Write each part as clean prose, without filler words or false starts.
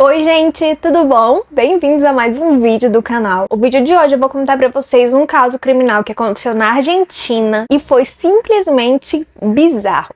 Oi gente, tudo bom? Bem-vindos a mais um vídeo do canal. O vídeo de hoje eu vou contar pra vocês um caso criminal que aconteceu na Argentina e foi simplesmente bizarro.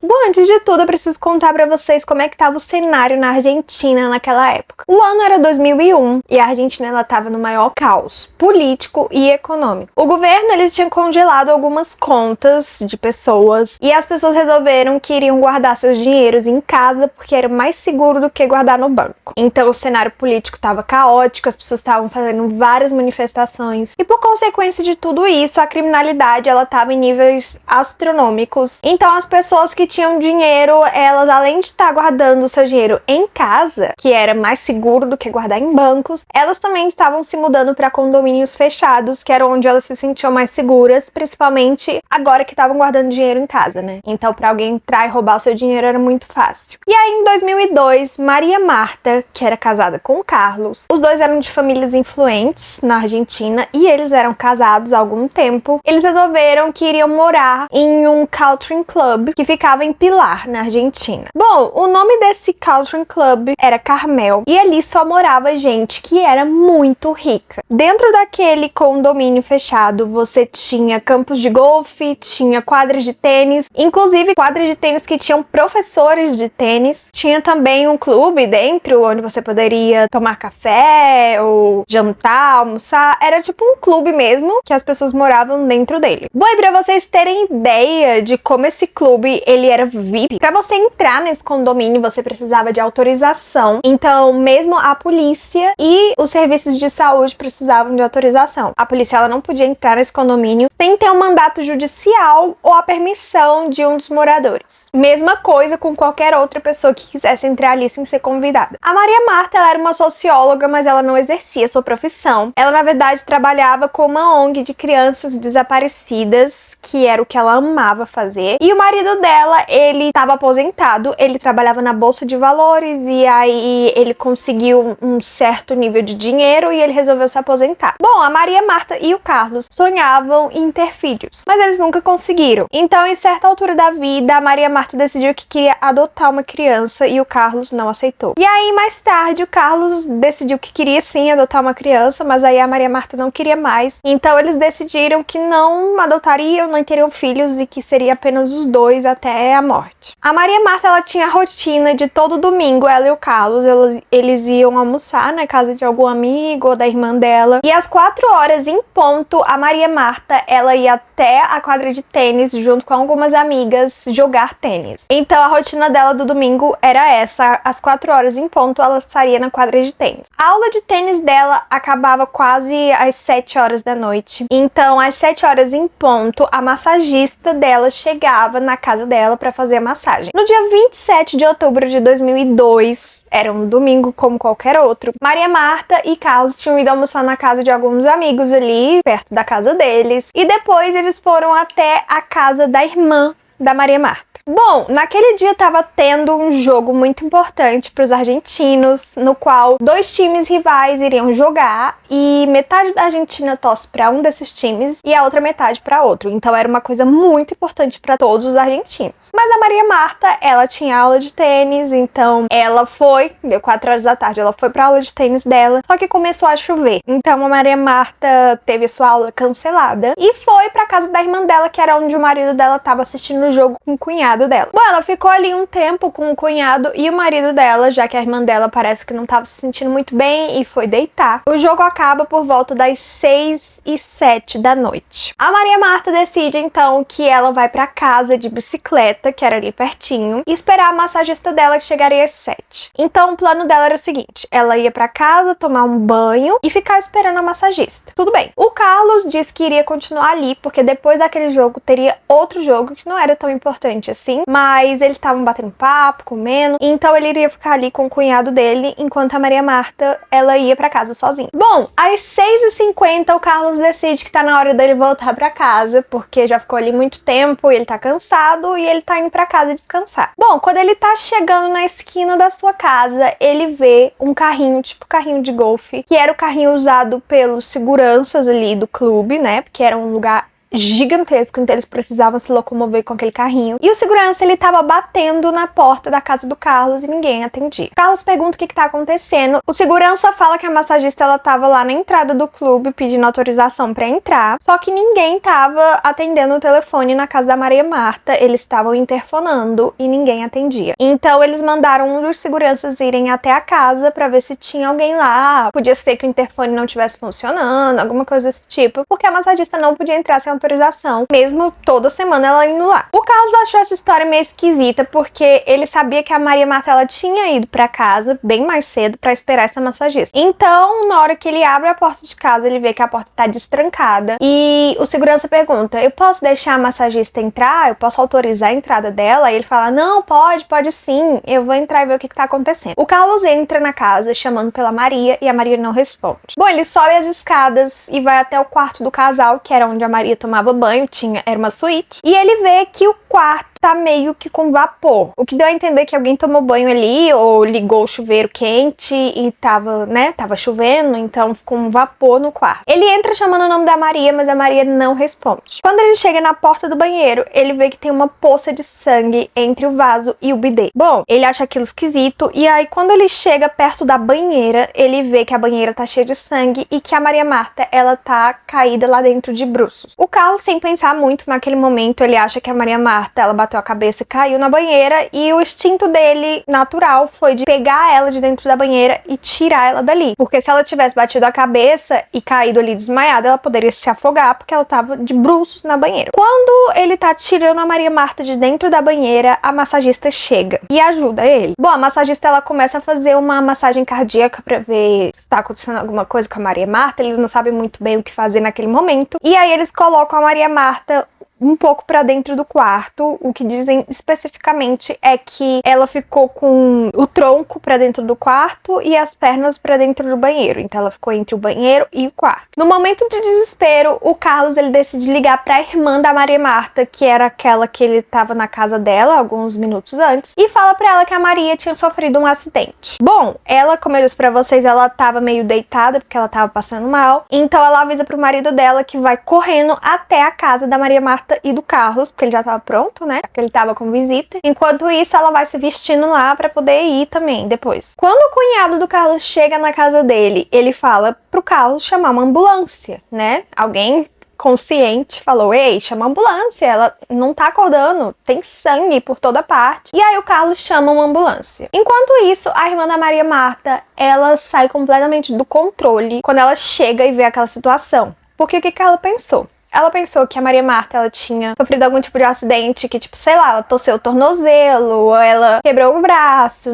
Bom, antes de tudo eu preciso contar pra vocês como é que tava o cenário na Argentina naquela época. O ano era 2001 e a Argentina ela tava no maior caos político e econômico. O governo ele tinha congelado algumas contas de pessoas e as pessoas resolveram que iriam guardar seus dinheiros em casa porque era mais seguro do que guardar no banco. Então o cenário político tava caótico, as pessoas estavam fazendo várias manifestações e por consequência de tudo isso a criminalidade ela tava em níveis astronômicos. Então as pessoas que tinham dinheiro, elas além de estar guardando o seu dinheiro em casa, que era mais seguro do que guardar em bancos, elas também estavam se mudando para condomínios fechados, que era onde elas se sentiam mais seguras, principalmente agora que estavam guardando dinheiro em casa, né? Então, para alguém entrar e roubar o seu dinheiro era muito fácil. E aí, em 2002, Maria Marta, que era casada com o Carlos, os dois eram de famílias influentes na Argentina e eles eram casados há algum tempo. Eles resolveram que iriam morar em um country club que ficava em Pilar, na Argentina. Bom, o nome desse country club era Carmel e ali só morava gente que era muito rica. Dentro daquele condomínio fechado, você tinha campos de golfe, tinha quadras de tênis, inclusive quadras de tênis que tinham professores de tênis. Tinha também um clube dentro onde você poderia tomar café ou jantar, almoçar. Era tipo um clube mesmo que as pessoas moravam dentro dele. Bom, e pra vocês terem ideia de como esse clube ele era VIP. Para você entrar nesse condomínio, você precisava de autorização. Então, mesmo a polícia e os serviços de saúde precisavam de autorização. A polícia ela não podia entrar nesse condomínio sem ter um mandato judicial ou a permissão de um dos moradores. Mesma coisa com qualquer outra pessoa que quisesse entrar ali sem ser convidada. A Maria Marta, ela era uma socióloga, mas ela não exercia sua profissão. Ela, na verdade, trabalhava com uma ONG de crianças desaparecidas, que era o que ela amava fazer. E o marido dela, ele estava aposentado, ele trabalhava na bolsa de valores e aí ele conseguiu um certo nível de dinheiro e ele resolveu se aposentar. Bom, a Maria Marta e o Carlos sonhavam em ter filhos, mas eles nunca conseguiram. Então, em certa altura da vida, a Maria Marta decidiu que queria adotar uma criança e o Carlos não aceitou. E aí, mais tarde, o Carlos decidiu que queria sim adotar uma criança, mas aí a Maria Marta não queria mais. Então, eles decidiram que não adotariam, não teriam filhos e que seria apenas os dois até a morte. A Maria Marta, ela tinha a rotina de todo domingo, ela e o Carlos, eles iam almoçar na casa de algum amigo ou da irmã dela. E às 4 horas em ponto, a Maria Marta, ela ia até a quadra de tênis junto com algumas amigas jogar tênis. Então a rotina dela do domingo era essa, às 4 horas em ponto ela estaria na quadra de tênis. A aula de tênis dela acabava quase às 7 horas da noite. Então às 7 horas em ponto, a massagista dela chegava na casa dela para fazer a massagem. No dia 27 de outubro de 2002, era um domingo como qualquer outro, Maria Marta e Carlos tinham ido almoçar na casa de alguns amigos ali, perto da casa deles, e depois eles foram até a casa da irmã da Maria Marta. Bom, naquele dia tava tendo um jogo muito importante para os argentinos, no qual dois times rivais iriam jogar e metade da Argentina torce para um desses times e a outra metade para outro. Então era uma coisa muito importante para todos os argentinos. Mas a Maria Marta, ela tinha aula de tênis, então ela foi, deu 4 horas da tarde, ela foi para aula de tênis dela, só que começou a chover. Então a Maria Marta teve sua aula cancelada e foi para casa da irmã dela, que era onde o marido dela estava assistindo o jogo com o cunhado dela. Bom, ela ficou ali um tempo com o cunhado e o marido dela, já que a irmã dela parece que não estava se sentindo muito bem e foi deitar. O jogo acaba por volta das 6h07 da noite. A Maria Marta decide então que ela vai para casa de bicicleta, que era ali pertinho, e esperar a massagista dela que chegaria às 7. Então o plano dela era o seguinte: ela ia para casa, tomar um banho e ficar esperando a massagista. Tudo bem. O Carlos disse que iria continuar ali porque depois daquele jogo teria outro jogo que não era tão importante assim, mas eles estavam batendo papo, comendo, então ele iria ficar ali com o cunhado dele, enquanto a Maria Marta, ela ia pra casa sozinha. Bom, às 6h50 o Carlos decide que tá na hora dele voltar pra casa, porque já ficou ali muito tempo, e ele tá cansado, e ele tá indo pra casa descansar. Bom, quando ele tá chegando na esquina da sua casa, ele vê um carrinho, tipo carrinho de golfe, que era o carrinho usado pelos seguranças ali do clube, né, porque era um lugar gigantesco, então eles precisavam se locomover com aquele carrinho. E o segurança, ele tava batendo na porta da casa do Carlos e ninguém atendia. Carlos pergunta o que tá acontecendo. O segurança fala que a massagista, ela tava lá na entrada do clube pedindo autorização pra entrar, só que ninguém tava atendendo o telefone na casa da Maria Marta. Eles estavam interfonando e ninguém atendia. Então eles mandaram um dos seguranças irem até a casa pra ver se tinha alguém lá. Podia ser que o interfone não estivesse funcionando, alguma coisa desse tipo, porque a massagista não podia entrar sem autorização, mesmo toda semana ela indo lá. O Carlos achou essa história meio esquisita, porque ele sabia que a Maria Marta, ela tinha ido pra casa bem mais cedo pra esperar essa massagista. Então, na hora que ele abre a porta de casa, ele vê que a porta tá destrancada e o segurança pergunta: eu posso deixar a massagista entrar? Eu posso autorizar a entrada dela? E ele fala: não, pode sim, eu vou entrar e ver o que tá acontecendo. O Carlos entra na casa chamando pela Maria e a Maria não responde. Bom, ele sobe as escadas e vai até o quarto do casal, que era onde a Maria tomava banho, era uma suíte, e ele vê que o quarto tá meio que com vapor, o que deu a entender que alguém tomou banho ali ou ligou o chuveiro quente e tava chovendo, então ficou um vapor no quarto. Ele entra chamando o nome da Maria, mas a Maria não responde. Quando ele chega na porta do banheiro, ele vê que tem uma poça de sangue entre o vaso e o bidê. Bom, ele acha aquilo esquisito e aí quando ele chega perto da banheira, ele vê que a banheira tá cheia de sangue e que a Maria Marta, ela tá caída lá dentro de bruços. O Carlos, sem pensar muito naquele momento, ele acha que a Maria Marta, ela bateu a cabeça e caiu na banheira, e o instinto dele natural foi de pegar ela de dentro da banheira e tirar ela dali, porque se ela tivesse batido a cabeça e caído ali desmaiada, ela poderia se afogar, porque ela tava de bruços na banheira. Quando ele tá tirando a Maria Marta de dentro da banheira, a massagista chega e ajuda ele. Bom, a massagista, ela começa a fazer uma massagem cardíaca pra ver se tá acontecendo alguma coisa com a Maria Marta. Eles não sabem muito bem o que fazer naquele momento, e aí eles colocam a Maria Marta um pouco pra dentro do quarto. O que dizem especificamente é que ela ficou com o tronco pra dentro do quarto e as pernas pra dentro do banheiro. Então ela ficou entre o banheiro e o quarto. No momento de desespero, o Carlos, ele decide ligar pra irmã da Maria Marta, que era aquela que ele tava na casa dela alguns minutos antes, e fala pra ela que a Maria tinha sofrido um acidente. Bom, ela, como eu disse pra vocês, ela tava meio deitada porque ela tava passando mal. Então ela avisa pro marido dela que vai correndo até a casa da Maria Marta e do Carlos, porque ele já tava pronto, né? Porque ele tava com visita. Enquanto isso, ela vai se vestindo lá pra poder ir também depois. Quando o cunhado do Carlos chega na casa dele, ele fala pro Carlos chamar uma ambulância, né? Alguém consciente falou: ei, chama a ambulância, ela não tá acordando, tem sangue por toda parte. E aí o Carlos chama uma ambulância. Enquanto isso, a irmã da Maria Marta, ela sai completamente do controle quando ela chega e vê aquela situação. Porque o que ela pensou? Ela pensou que a Maria Marta, ela tinha sofrido algum tipo de acidente, que tipo, sei lá, ela torceu o tornozelo, ou ela quebrou o braço,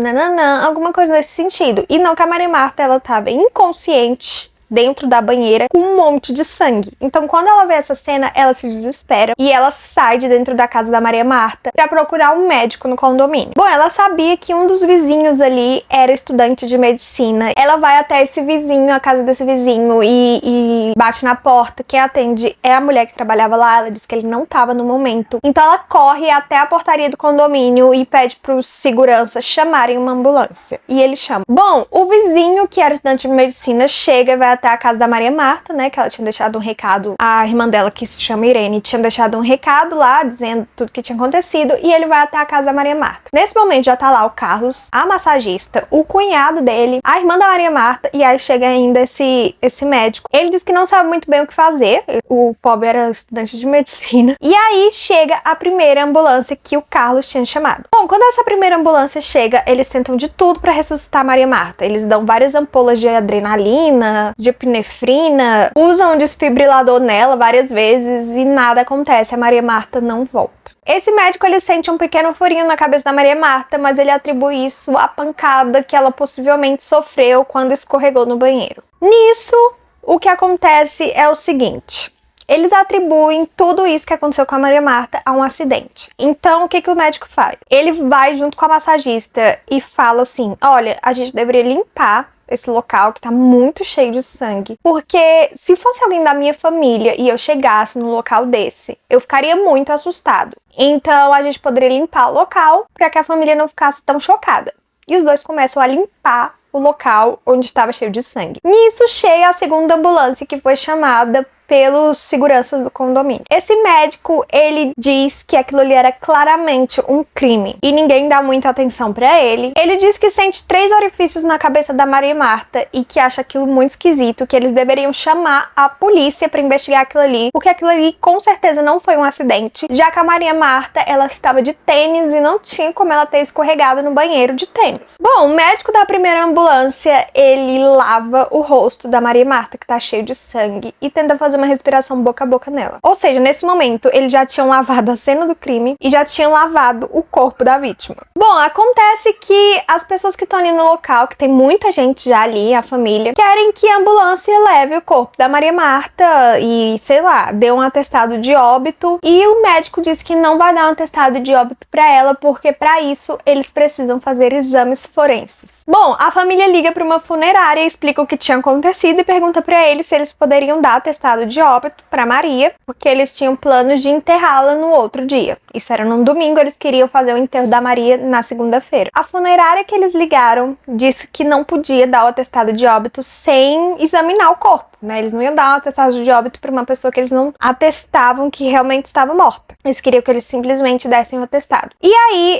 alguma coisa nesse sentido. E não que a Maria Marta, ela tava inconsciente dentro da banheira com um monte de sangue. Então, quando ela vê essa cena, ela se desespera e ela sai de dentro da casa da Maria Marta pra procurar um médico no condomínio. Bom, ela sabia que um dos vizinhos ali era estudante de medicina. Ela vai até esse vizinho, a casa desse vizinho, e bate na porta. Quem atende é a mulher que trabalhava lá. Ela disse que ele não tava no momento. Então, ela corre até a portaria do condomínio e pede pros seguranças chamarem uma ambulância. E ele chama. Bom, o vizinho, que era estudante de medicina, chega e vai até a casa da Maria Marta, né, que ela tinha deixado um recado, a irmã dela, que se chama Irene, tinha deixado um recado lá, dizendo tudo que tinha acontecido, e ele vai até a casa da Maria Marta. Nesse momento já tá lá o Carlos, a massagista, o cunhado dele, a irmã da Maria Marta, e aí chega ainda esse médico. Ele diz que não sabe muito bem o que fazer, o pobre era estudante de medicina, e aí chega a primeira ambulância que o Carlos tinha chamado. Bom, quando essa primeira ambulância chega, eles tentam de tudo pra ressuscitar a Maria Marta. Eles dão várias ampolas de adrenalina, de epinefrina, usam um desfibrilador nela várias vezes e nada acontece, a Maria Marta não volta. Esse médico, ele sente um pequeno furinho na cabeça da Maria Marta, mas ele atribui isso à pancada que ela possivelmente sofreu quando escorregou no banheiro. Nisso, o que acontece é o seguinte: eles atribuem tudo isso que aconteceu com a Maria Marta a um acidente. Então, o que o médico faz? Ele vai junto com a massagista e fala assim: olha, a gente deveria limpar esse local que tá muito cheio de sangue, porque se fosse alguém da minha família e eu chegasse num local desse, eu ficaria muito assustado. Então a gente poderia limpar o local para que a família não ficasse tão chocada. E os dois começam a limpar o local onde estava cheio de sangue. Nisso chega a segunda ambulância, que foi chamada pelos seguranças do condomínio. Esse médico, ele diz que aquilo ali era claramente um crime e ninguém dá muita atenção pra ele. Ele diz que sente 3 orifícios na cabeça da Maria e Marta e que acha aquilo muito esquisito, que eles deveriam chamar a polícia pra investigar aquilo ali, porque aquilo ali com certeza não foi um acidente, já que a Maria Marta, ela estava de tênis e não tinha como ela ter escorregado no banheiro de tênis. Bom, o médico da primeira ambulância, ele lava o rosto da Maria Marta, que tá cheio de sangue, e tenta fazer uma respiração boca a boca nela. Ou seja, nesse momento, eles já tinham lavado a cena do crime e já tinham lavado o corpo da vítima. Bom, acontece que as pessoas que estão ali no local, que tem muita gente já ali, a família, querem que a ambulância leve o corpo da Maria Marta e, sei lá, dê um atestado de óbito. E o médico disse que não vai dar um atestado de óbito pra ela, porque pra isso eles precisam fazer exames forenses. Bom, a família liga pra uma funerária, explica o que tinha acontecido e pergunta pra eles se eles poderiam dar atestado de óbito pra Maria, porque eles tinham planos de enterrá-la no outro dia. Isso era num domingo, eles queriam fazer o enterro da Maria na segunda-feira. A funerária que eles ligaram disse que não podia dar o atestado de óbito sem examinar o corpo, né? Eles não iam dar um atestado de óbito pra uma pessoa que eles não atestavam que realmente estava morta. Eles queriam que eles simplesmente dessem o atestado. E aí,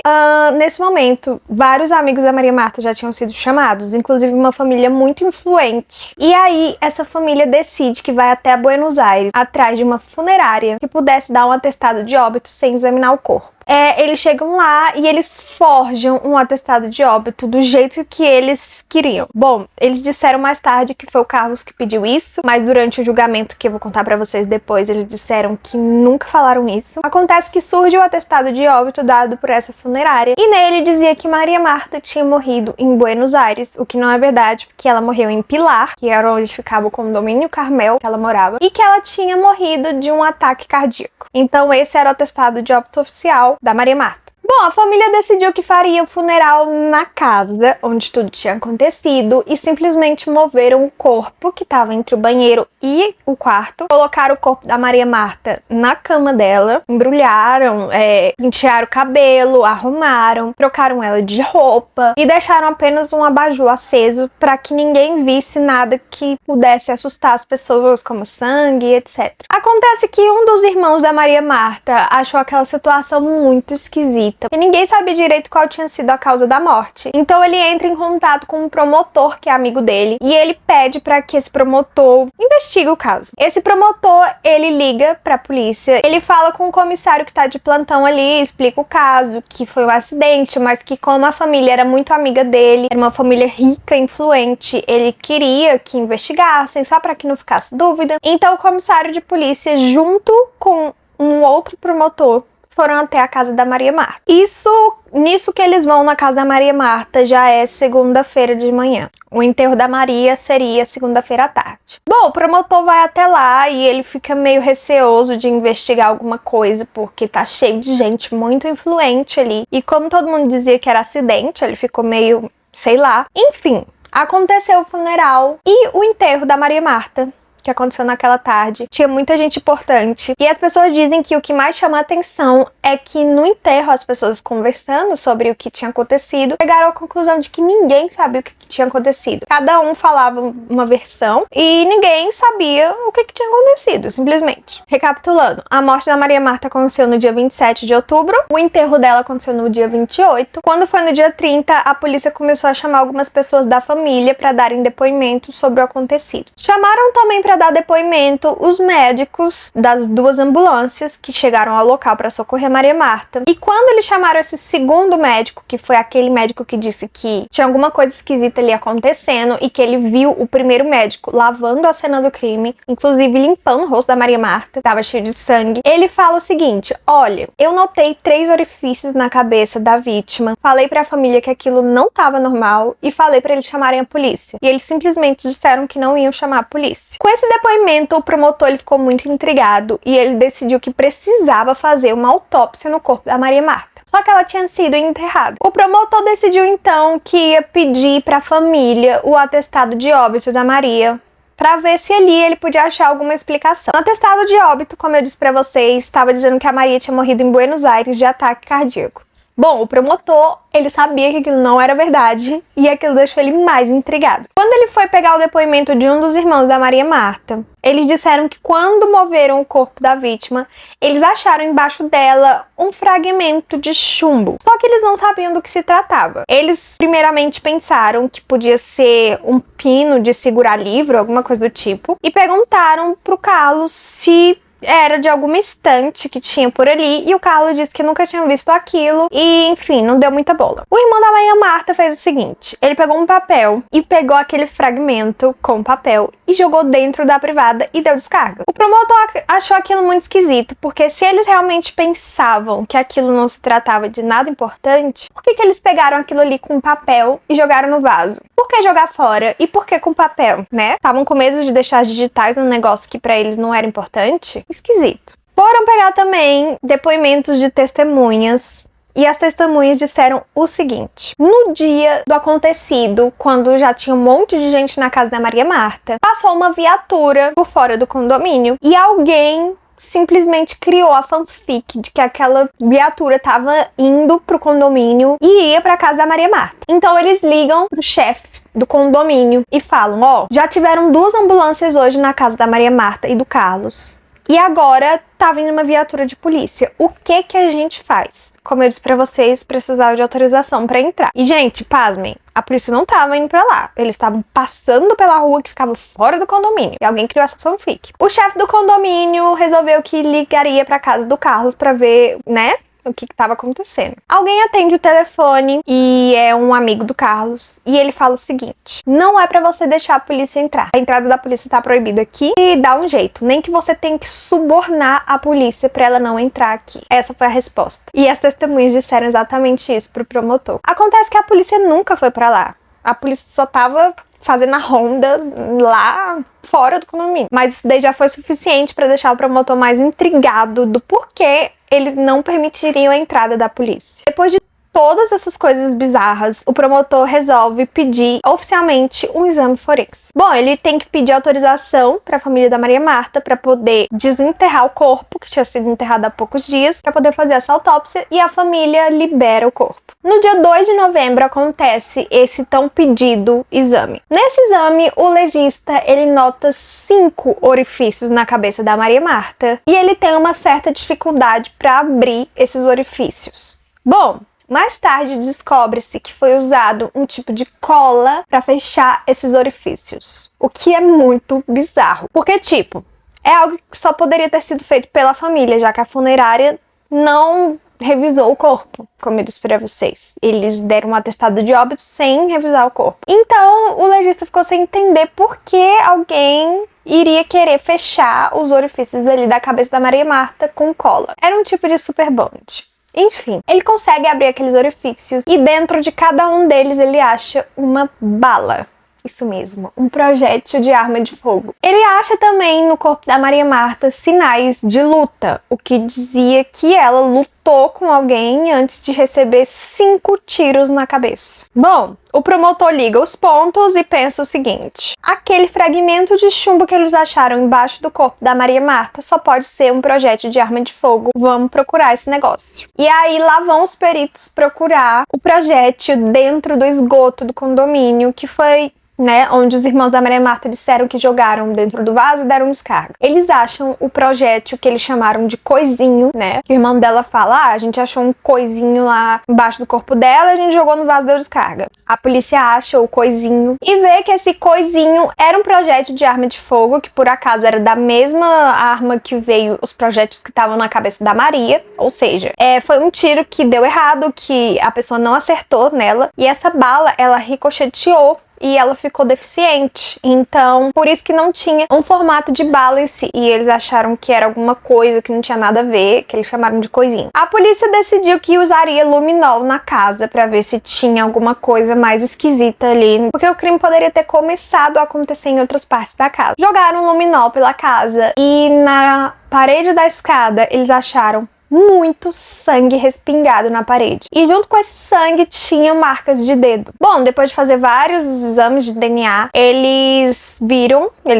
nesse momento, vários amigos da Maria Marta já tinham sido chamados, inclusive uma família muito influente. E aí, essa família decide que vai até Buenos Aires, atrás de uma funerária que pudesse dar um atestado de óbito sem examinar o corpo. Eles chegam lá e eles forjam um atestado de óbito do jeito que eles queriam. Bom, eles disseram mais tarde que foi o Carlos que pediu isso, mas durante o julgamento, que eu vou contar pra vocês depois, eles disseram que nunca falaram isso. Acontece que surge o atestado de óbito dado por essa funerária e nele dizia que Maria Marta tinha morrido em Buenos Aires, o que não é verdade, porque ela morreu em Pilar, que era onde ficava o condomínio Carmel, que ela morava, e que ela tinha morrido de um ataque cardíaco. Então esse era o atestado de óbito oficial da Maria Marta. Bom, a família decidiu que faria o funeral na casa onde tudo tinha acontecido e simplesmente moveram o corpo que estava entre o banheiro e o quarto, colocaram o corpo da Maria Marta na cama dela, embrulharam, pentearam o cabelo, arrumaram, trocaram ela de roupa e deixaram apenas um abajur aceso para que ninguém visse nada que pudesse assustar as pessoas, como sangue, etc. Acontece que um dos irmãos da Maria Marta achou aquela situação muito esquisita, e ninguém sabia direito qual tinha sido a causa da morte. Então ele entra em contato com um promotor que é amigo dele e ele pede para que esse promotor investigue o caso. Esse promotor, ele liga para a polícia, ele fala com o comissário que tá de plantão ali, explica o caso, que foi um acidente, mas que como a família era muito amiga dele, era uma família rica, influente, ele queria que investigassem, só para que não ficasse dúvida. Então o comissário de polícia, junto com um outro promotor, foram até a casa da Maria Marta. Nisso que eles vão na casa da Maria Marta já é segunda-feira de manhã. O enterro da Maria seria segunda-feira à tarde. Bom, o promotor vai até lá e ele fica meio receoso de investigar alguma coisa porque tá cheio de gente muito influente ali. E como todo mundo dizia que era acidente, ele ficou meio, sei lá. Enfim, aconteceu o funeral e o enterro da Maria Marta, que aconteceu naquela tarde. Tinha muita gente importante. E as pessoas dizem que o que mais chama a atenção é que no enterro, as pessoas conversando sobre o que tinha acontecido, chegaram à conclusão de que ninguém sabia o que tinha acontecido. Cada um falava uma versão e ninguém sabia o que tinha acontecido, simplesmente. Recapitulando, a morte da Maria Marta aconteceu no dia 27 de outubro, o enterro dela aconteceu no dia 28. Quando foi no dia 30, a polícia começou a chamar algumas pessoas da família para darem depoimento sobre o acontecido. Chamaram também para dar depoimento os médicos das 2 ambulâncias que chegaram ao local para socorrer Maria Marta. E quando eles chamaram esse segundo médico, que foi aquele médico que disse que tinha alguma coisa esquisita ali acontecendo e que ele viu o primeiro médico lavando a cena do crime, inclusive limpando o rosto da Maria Marta, tava cheio de sangue, ele fala o seguinte: olha, eu notei 3 orifícios na cabeça da vítima, falei pra família que aquilo não tava normal e falei pra eles chamarem a polícia. E eles simplesmente disseram que não iam chamar a polícia. Com esse depoimento, o promotor ele ficou muito intrigado e ele decidiu que precisava fazer uma autópsia no corpo da Maria Marta. Só que ela tinha sido enterrada. O promotor decidiu então que ia pedir para a família o atestado de óbito da Maria, para ver se ali ele podia achar alguma explicação. No atestado de óbito, como eu disse para vocês, estava dizendo que a Maria tinha morrido em Buenos Aires de ataque cardíaco. Bom, o promotor, ele sabia que aquilo não era verdade e aquilo deixou ele mais intrigado. Quando ele foi pegar o depoimento de um dos irmãos da Maria Marta, eles disseram que quando moveram o corpo da vítima, eles acharam embaixo dela um fragmento de chumbo. Só que eles não sabiam do que se tratava. Eles primeiramente pensaram que podia ser um pino de segurar livro, alguma coisa do tipo, e perguntaram pro Carlos se era de alguma estante que tinha por ali, e o Carlos disse que nunca tinha visto aquilo e, enfim, não deu muita bola. O irmão da Maria Marta fez o seguinte, ele pegou um papel e pegou aquele fragmento com papel e jogou dentro da privada e deu descarga. O promotor achou aquilo muito esquisito, porque se eles realmente pensavam que aquilo não se tratava de nada importante, por que eles pegaram aquilo ali com papel e jogaram no vaso? Por que jogar fora? E por que com papel, né? Estavam com medo de deixar as digitais num negócio que pra eles não era importante? Esquisito. Foram pegar também depoimentos de testemunhas e as testemunhas disseram o seguinte: no dia do acontecido, quando já tinha um monte de gente na casa da Maria Marta, passou uma viatura por fora do condomínio e alguém simplesmente criou a fanfic de que aquela viatura tava indo pro condomínio e ia pra casa da Maria Marta. Então eles ligam pro chefe do condomínio e falam: ó, já tiveram 2 ambulâncias hoje na casa da Maria Marta e do Carlos. E agora tá vindo uma viatura de polícia. O que a gente faz? Como eu disse pra vocês, precisava de autorização pra entrar. E, gente, pasmem, a polícia não tava indo pra lá. Eles estavam passando pela rua que ficava fora do condomínio. E alguém criou essa fanfic. O chefe do condomínio resolveu que ligaria pra casa do Carlos pra ver, né, o que estava acontecendo. Alguém atende o telefone e é um amigo do Carlos e ele fala o seguinte: não é pra você deixar a polícia entrar. A entrada da polícia tá proibida aqui e dá um jeito. Nem que você tenha que subornar a polícia pra ela não entrar aqui. Essa foi a resposta. E as testemunhas disseram exatamente isso pro promotor. Acontece que a polícia nunca foi pra lá. A polícia só tava fazendo a ronda lá fora do condomínio. Mas isso daí já foi suficiente para deixar o promotor mais intrigado do porquê eles não permitiriam a entrada da polícia. Depois de todas essas coisas bizarras, o promotor resolve pedir oficialmente um exame forense. Bom, ele tem que pedir autorização para a família da Maria Marta para poder desenterrar o corpo, que tinha sido enterrado há poucos dias, para poder fazer essa autópsia, e a família libera o corpo. No dia 2 de novembro acontece esse tão pedido exame. Nesse exame, o legista, ele nota 5 orifícios na cabeça da Maria Marta e ele tem uma certa dificuldade para abrir esses orifícios. Bom, mais tarde descobre-se que foi usado um tipo de cola para fechar esses orifícios, o que é muito bizarro. Porque, tipo, é algo que só poderia ter sido feito pela família, já que a funerária não revisou o corpo, como eu disse pra vocês. Eles deram um atestado de óbito sem revisar o corpo. Então, o legista ficou sem entender por que alguém iria querer fechar os orifícios ali da cabeça da Maria Marta com cola. Era um tipo de super bond. Enfim, ele consegue abrir aqueles orifícios e dentro de cada um deles ele acha uma bala. Isso mesmo, um projétil de arma de fogo. Ele acha também no corpo da Maria Marta sinais de luta, o que dizia que ela lutou com alguém antes de receber 5 tiros na cabeça. Bom, o promotor liga os pontos e pensa o seguinte: aquele fragmento de chumbo que eles acharam embaixo do corpo da Maria Marta só pode ser um projétil de arma de fogo. Vamos procurar esse negócio. E aí lá vão os peritos procurar o projétil dentro do esgoto do condomínio, que foi, né, onde os irmãos da Maria Marta disseram que jogaram dentro do vaso e deram descarga. Eles acham o projétil que eles chamaram de coisinho, né, que o irmão dela fala: a gente achou um coisinho lá embaixo do corpo dela, a gente jogou no vaso e deu descarga. A polícia acha o coisinho e vê que esse coisinho era um projétil de arma de fogo, que por acaso era da mesma arma que veio os projéteis que estavam na cabeça da Maria, ou seja, foi um tiro que deu errado, que a pessoa não acertou nela, e essa bala, ela ricocheteou e ela ficou deficiente. Então, por isso que não tinha um formato de bala em si. E eles acharam que era alguma coisa que não tinha nada a ver, que eles chamaram de coisinho. A polícia decidiu que usaria luminol na casa pra ver se tinha alguma coisa mais esquisita ali, porque o crime poderia ter começado a acontecer em outras partes da casa. Jogaram luminol pela casa e na parede da escada eles acharam muito sangue respingado na parede. E junto com esse sangue tinham marcas de dedo. Bom, depois de fazer vários exames de DNA, eles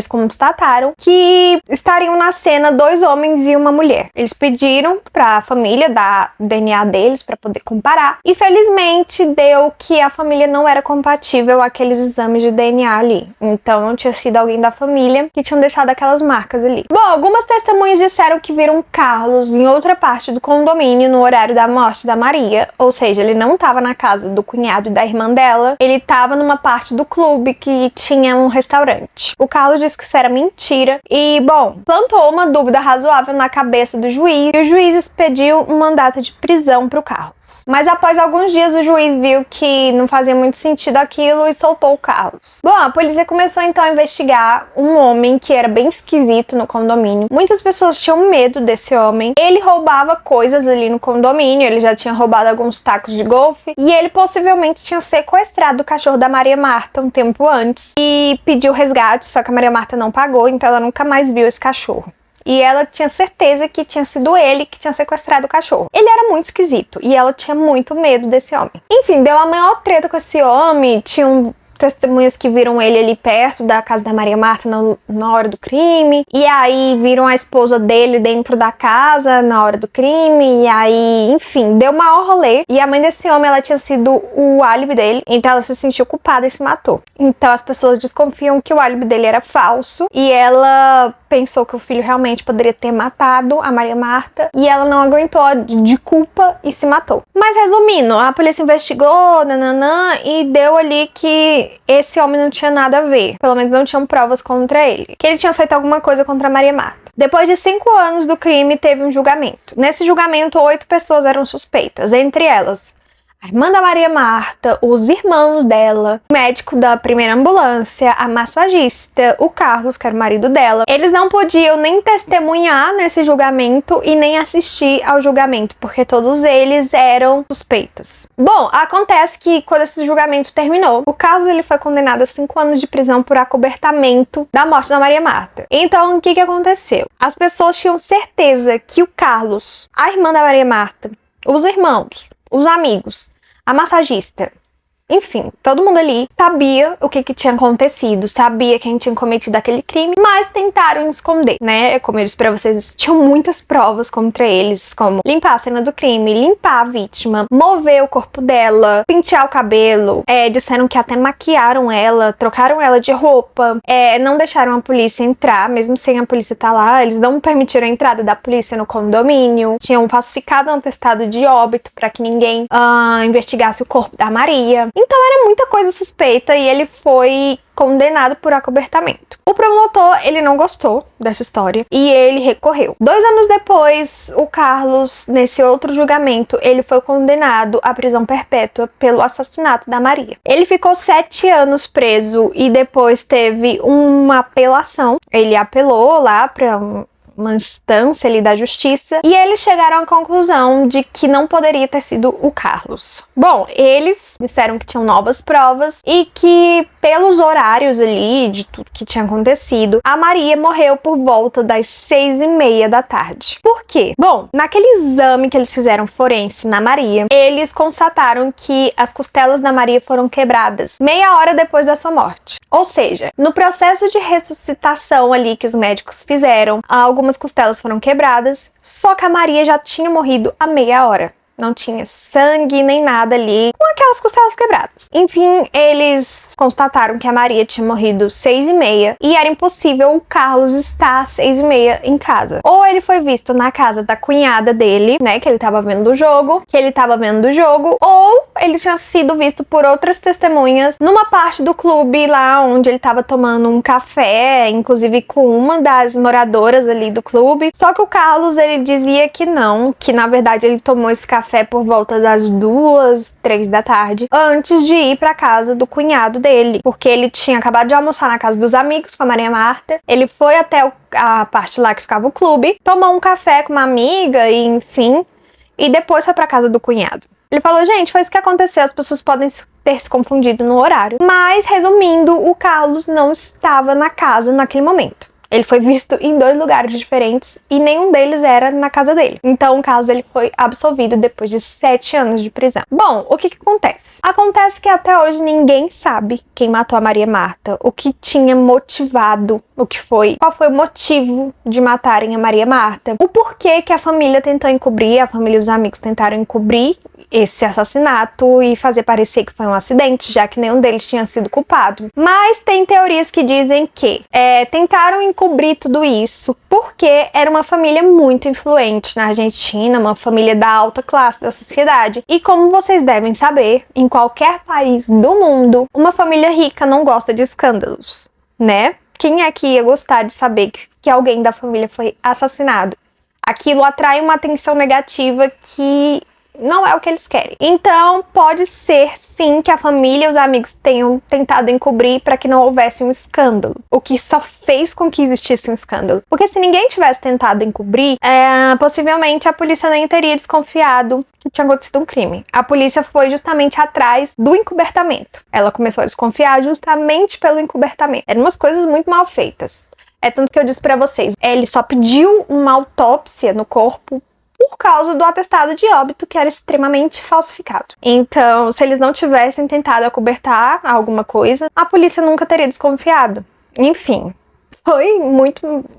constataram que estariam na cena 2 homens e uma mulher. Eles pediram para a família dar o DNA deles para poder comparar. E felizmente deu que a família não era compatível àqueles exames de DNA ali. Então não tinha sido alguém da família que tinham deixado aquelas marcas ali. Bom, algumas testemunhas disseram que viram Carlos em outra parte do condomínio no horário da morte da Maria, ou seja, ele não estava na casa do cunhado e da irmã dela, ele estava numa parte do clube que tinha um restaurante. O Carlos disse que isso era mentira e, bom, plantou uma dúvida razoável na cabeça do juiz e o juiz expediu um mandato de prisão para o Carlos. Mas após alguns dias o juiz viu que não fazia muito sentido aquilo e soltou o Carlos. Bom, a polícia começou então a investigar um homem que era bem esquisito no condomínio. Muitas pessoas tinham medo desse homem. Ele roubava coisas ali no condomínio, ele já tinha roubado alguns tacos de golfe e ele possivelmente tinha sequestrado o cachorro da Maria Marta um tempo antes e pediu resgate, só que a Maria Marta não pagou, então ela nunca mais viu esse cachorro. E ela tinha certeza que tinha sido ele que tinha sequestrado o cachorro. Ele era muito esquisito e ela tinha muito medo desse homem. Enfim, deu a maior treta com esse homem, tinha testemunhas que viram ele ali perto da casa da Maria Marta na hora do crime, e aí viram a esposa dele dentro da casa na hora do crime, e aí, enfim, deu maior rolê, e a mãe desse homem, ela tinha sido o álibi dele, então ela se sentiu culpada e se matou. Então as pessoas desconfiam que o álibi dele era falso, e ela pensou que o filho realmente poderia ter matado a Maria Marta, e ela não aguentou de culpa e se matou. Mas resumindo, a polícia investigou, e deu ali que esse homem não tinha nada a ver. Pelo menos não tinham provas contra ele. Que ele tinha feito alguma coisa contra a Maria Marta. Depois de 5 anos do crime, teve um julgamento. Nesse julgamento, 8 pessoas eram suspeitas. Entre elas, a irmã da Maria Marta, os irmãos dela, o médico da primeira ambulância, a massagista, o Carlos, que era o marido dela. Eles não podiam nem testemunhar nesse julgamento e nem assistir ao julgamento, porque todos eles eram suspeitos. Bom, acontece que quando esse julgamento terminou, o Carlos ele foi condenado a 5 anos de prisão por acobertamento da morte da Maria Marta. Então, o que aconteceu? As pessoas tinham certeza que o Carlos, a irmã da Maria Marta, os irmãos, os amigos, a massagista, enfim, todo mundo ali sabia o que tinha acontecido, sabia quem tinha cometido aquele crime, mas tentaram esconder, né? Como eu disse pra vocês, tinham muitas provas contra eles, como limpar a cena do crime, limpar a vítima, mover o corpo dela, pentear o cabelo, disseram que até maquiaram ela, trocaram ela de roupa, não deixaram a polícia entrar, mesmo sem a polícia estar lá, eles não permitiram a entrada da polícia no condomínio, tinham falsificado um atestado de óbito pra que ninguém investigasse o corpo da Maria. Então era muita coisa suspeita e ele foi condenado por acobertamento. O promotor, ele não gostou dessa história e ele recorreu. 2 anos depois, o Carlos, nesse outro julgamento, ele foi condenado à prisão perpétua pelo assassinato da Maria. Ele ficou 7 anos preso e depois teve uma apelação. Ele apelou lá para uma instância ali da justiça, e eles chegaram à conclusão de que não poderia ter sido o Carlos. Bom, eles disseram que tinham novas provas e que pelos horários ali de tudo que tinha acontecido, a Maria morreu por volta das 6:30 da tarde. Por quê? Bom, naquele exame que eles fizeram forense na Maria, eles constataram que as costelas da Maria foram quebradas meia hora depois da sua morte. Ou seja, no processo de ressuscitação ali que os médicos fizeram, algumas costelas foram quebradas, só que a Maria já tinha morrido há meia hora. Não tinha sangue nem nada ali, com aquelas costelas quebradas. Enfim, eles constataram que a Maria tinha morrido 6:30 e era impossível o Carlos estar às 6:30 em casa. Ou ele foi visto na casa da cunhada dele, né, que ele tava vendo o jogo, ou ele tinha sido visto por outras testemunhas numa parte do clube lá onde ele tava tomando um café, inclusive com uma das moradoras ali do clube. Só que o Carlos, ele dizia que não, que na verdade ele tomou esse café por volta das 2, 3 da tarde, antes de ir pra casa do cunhado dele, porque ele tinha acabado de almoçar na casa dos amigos com a Maria Marta, ele foi até a parte lá que ficava o clube, tomou um café com uma amiga e enfim, e depois foi pra casa do cunhado. Ele falou, gente, foi isso que aconteceu, as pessoas podem ter se confundido no horário. Mas, resumindo, o Carlos não estava na casa naquele momento. Ele foi visto em 2 lugares diferentes e nenhum deles era na casa dele. Então, o caso, ele foi absolvido depois de 7 anos de prisão. Bom, o que acontece? Acontece que até hoje ninguém sabe quem matou a Maria Marta, o que tinha motivado, qual foi o motivo de matarem a Maria Marta, o porquê que a família tentou encobrir, a família e os amigos tentaram encobrir esse assassinato e fazer parecer que foi um acidente, já que nenhum deles tinha sido culpado. Mas tem teorias que dizem que tentaram encobrir tudo isso porque era uma família muito influente na Argentina, uma família da alta classe da sociedade. E como vocês devem saber, em qualquer país do mundo, uma família rica não gosta de escândalos, né? Quem é que ia gostar de saber que alguém da família foi assassinado? Aquilo atrai uma atenção negativa que não é o que eles querem. Então, pode ser, sim, que a família e os amigos tenham tentado encobrir para que não houvesse um escândalo. O que só fez com que existisse um escândalo. Porque se ninguém tivesse tentado encobrir, possivelmente a polícia nem teria desconfiado que tinha acontecido um crime. A polícia foi justamente atrás do encobertamento. Ela começou a desconfiar justamente pelo encobertamento. Eram umas coisas muito mal feitas. É tanto que eu disse pra vocês, ele só pediu uma autópsia no corpo por causa do atestado de óbito, que era extremamente falsificado. Então, se eles não tivessem tentado acobertar alguma coisa, a polícia nunca teria desconfiado. Enfim, foi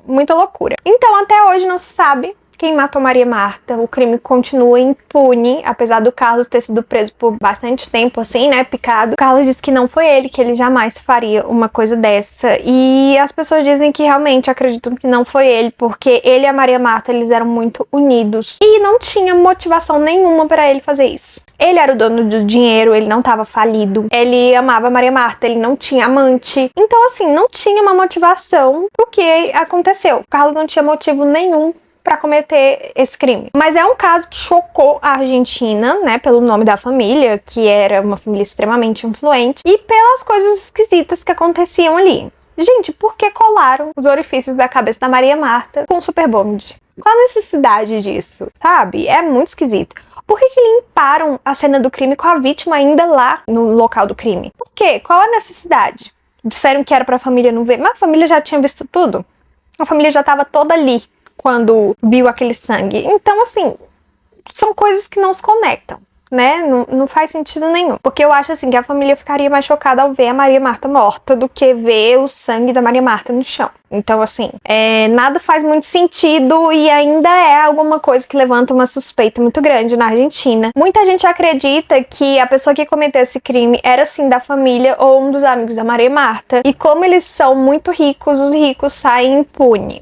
muita loucura. Então, até hoje não se sabe quem matou Maria Marta. O crime continua impune, apesar do Carlos ter sido preso por bastante tempo, assim, né, picado. O Carlos disse que não foi ele, que ele jamais faria uma coisa dessa. E as pessoas dizem que realmente acreditam que não foi ele, porque ele e a Maria Marta, eles eram muito unidos. E não tinha motivação nenhuma para ele fazer isso. Ele era o dono do dinheiro, ele não estava falido, ele amava a Maria Marta, ele não tinha amante. Então, assim, não tinha uma motivação pro que aconteceu. O Carlos não tinha motivo nenhum para cometer esse crime. Mas é um caso que chocou a Argentina, né, pelo nome da família, que era uma família extremamente influente, e pelas coisas esquisitas que aconteciam ali. Gente, por que colaram os orifícios da cabeça da Maria Marta com super bond? Qual a necessidade disso, sabe? É muito esquisito. Por que limparam a cena do crime com a vítima ainda lá no local do crime? Por quê? Qual a necessidade? Disseram que era pra família não ver, mas a família já tinha visto tudo. A família já tava toda ali quando viu aquele sangue. Então, assim, são coisas que não se conectam, né? Não faz sentido nenhum. Porque eu acho, assim, que a família ficaria mais chocada ao ver a Maria Marta morta do que ver o sangue da Maria Marta no chão. Então, assim, nada faz muito sentido e ainda é alguma coisa que levanta uma suspeita muito grande na Argentina. Muita gente acredita que a pessoa que cometeu esse crime era, sim, da família ou um dos amigos da Maria Marta. E como eles são muito ricos, os ricos saem impunes.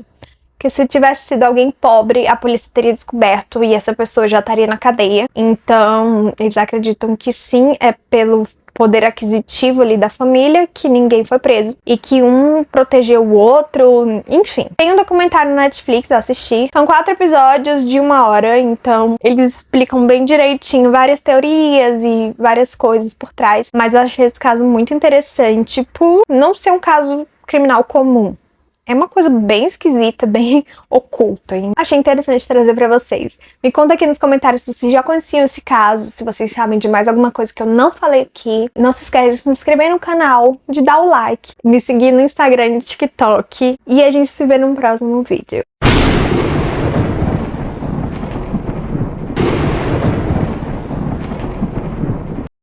Que se tivesse sido alguém pobre, a polícia teria descoberto e essa pessoa já estaria na cadeia. Então, eles acreditam que sim, é pelo poder aquisitivo ali da família que ninguém foi preso. E que um protegeu o outro, enfim. Tem um documentário no Netflix, eu assisti. São 4 episódios de 1 hora, então eles explicam bem direitinho várias teorias e várias coisas por trás. Mas eu achei esse caso muito interessante por não ser um caso criminal comum. É uma coisa bem esquisita, bem oculta, hein? Achei interessante trazer pra vocês. Me conta aqui nos comentários se vocês já conheciam esse caso, se vocês sabem de mais alguma coisa que eu não falei aqui. Não se esquece de se inscrever no canal, de dar o like, me seguir no Instagram e no TikTok. E a gente se vê num próximo vídeo.